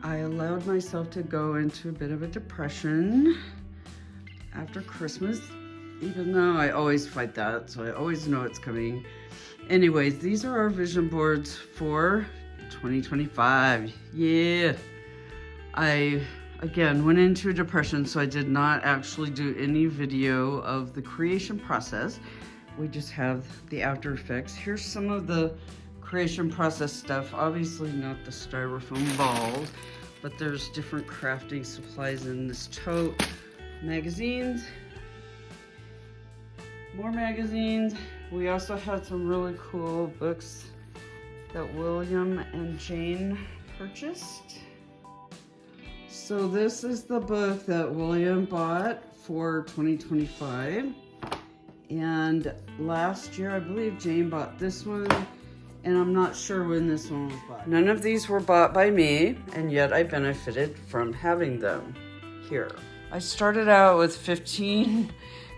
I allowed myself to go into a bit of a depression after Christmas, even though I always fight that, so I always know it's coming. Anyways, these are our vision boards for 2025. Yeah. I, again, went into a depression, so I did not actually do any video of the creation process. We just have the after effects. Here's some of the creation process stuff. Obviously not the styrofoam balls, but there's different crafting supplies in this tote. Magazines, more magazines. We also had some really cool books that William and Jane purchased. So this is the book that William bought for 2025. And last year, I believe Jane bought this one, and I'm not sure when this one was bought. None of these were bought by me, and yet I benefited from having them here. I started out with 15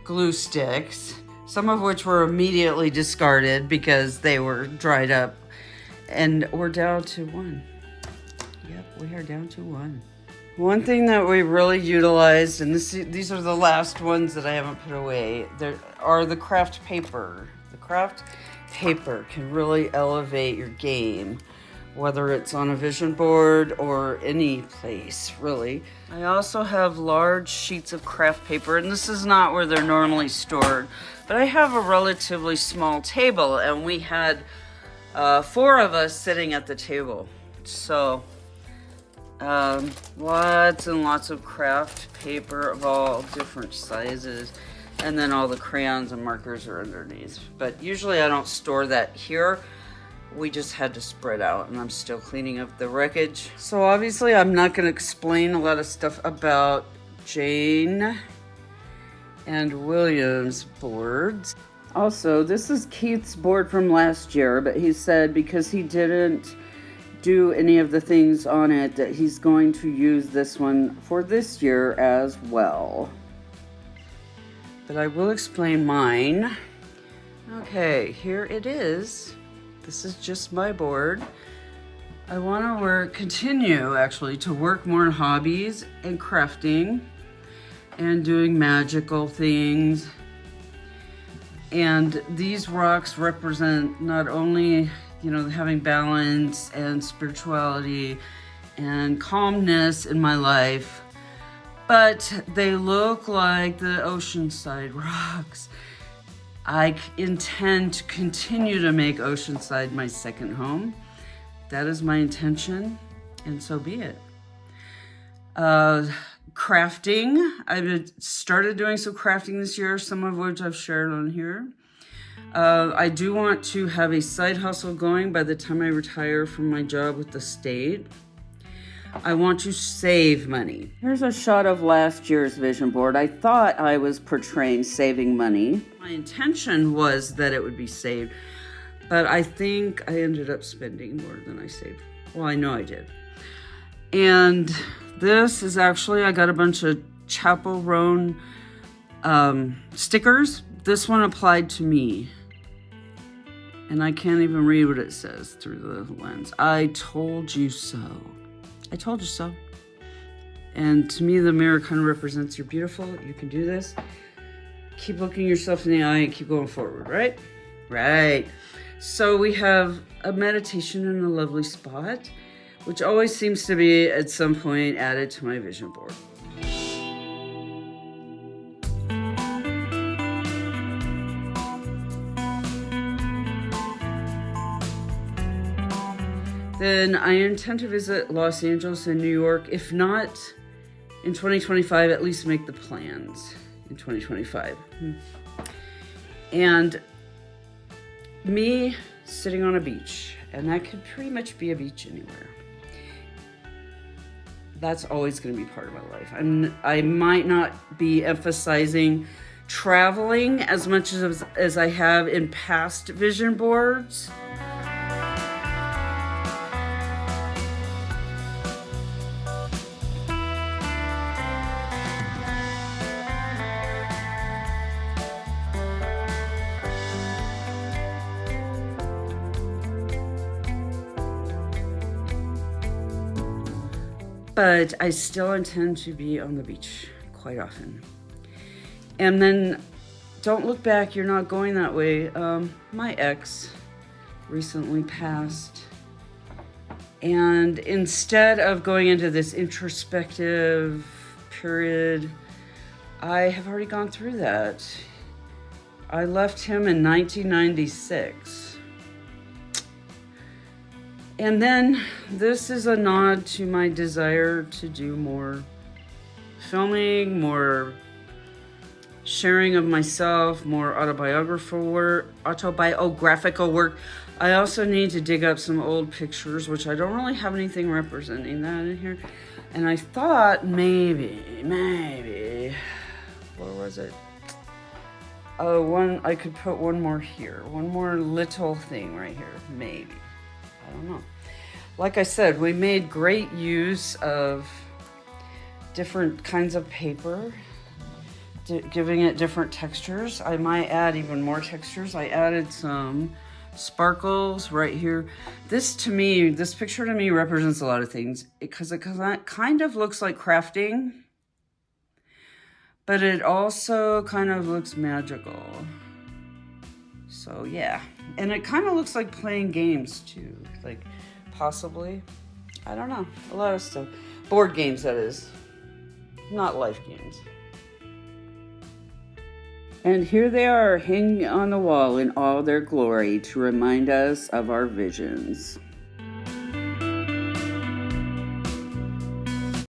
glue sticks, some of which were immediately discarded because they were dried up, and we're down to one. Yep, we are down to one. One thing that we really utilized, and these are the last ones that I haven't put away, there are the craft paper. The craft paper can really elevate your game, whether it's on a vision board or any place, really. I also have large sheets of craft paper, and this is not where they're normally stored, but I have a relatively small table, and we had 4 of us sitting at the table. So, lots and lots of craft paper of all different sizes, and then all the crayons and markers are underneath. But usually I don't store that here. We just had to spread out, and I'm still cleaning up the wreckage. So obviously I'm not going to explain a lot of stuff about Jane and William's boards. Also, this is Keith's board from last year, but he said because he didn't do any of the things on it that he's going to use this one for this year as well. But I will explain mine. Okay, here it is. This is just my board. I want to continue actually to work more on hobbies and crafting and doing magical things. And these rocks represent not only, having balance and spirituality and calmness in my life, but they look like the Oceanside rocks. I intend to continue to make Oceanside my second home. That is my intention, and so be it. Crafting. I've started doing some crafting this year, some of which I've shared on here. I do want to have a side hustle going by the time I retire from my job with the state. I want to save money. Here's a shot of last year's vision board. I thought I was portraying saving money. My intention was that it would be saved, but I think I ended up spending more than I saved. Well, I know I did. And this is actually, I got a bunch of Chapel Roan stickers. This one applied to me. And I can't even read what it says through the lens. I told you so. I told you so. And to me, the mirror kind of represents you're beautiful. You can do this. Keep looking yourself in the eye and keep going forward, right? Right. So we have a meditation in a lovely spot, which always seems to be at some point added to my vision board. Then I intend to visit Los Angeles and New York. If not in 2025, at least make the plans in 2025. And me sitting on a beach, and that could pretty much be a beach anywhere. That's always going to be part of my life. I might not be emphasizing traveling as much as I have in past vision boards. but I still intend to be on the beach quite often. And then don't look back, you're not going that way. My ex recently passed. And instead of going into this introspective period, I have already gone through that. I left him in 1996. And then this is a nod to my desire to do more filming, more sharing of myself, more autobiographical work. I also need to dig up some old pictures, which I don't really have anything representing that in here. And I thought maybe, where was it? I could put one more here, one more little thing right here, maybe. I don't know. Like I said, we made great use of different kinds of paper, giving it different textures. I might add even more textures. I added some sparkles right here. This picture to me represents a lot of things because it kind of looks like crafting, but it also kind of looks magical. So yeah, and it kind of looks like playing games too, like possibly, I don't know, a lot of stuff. Board games, that is, not life games. And here they are hanging on the wall in all their glory to remind us of our visions.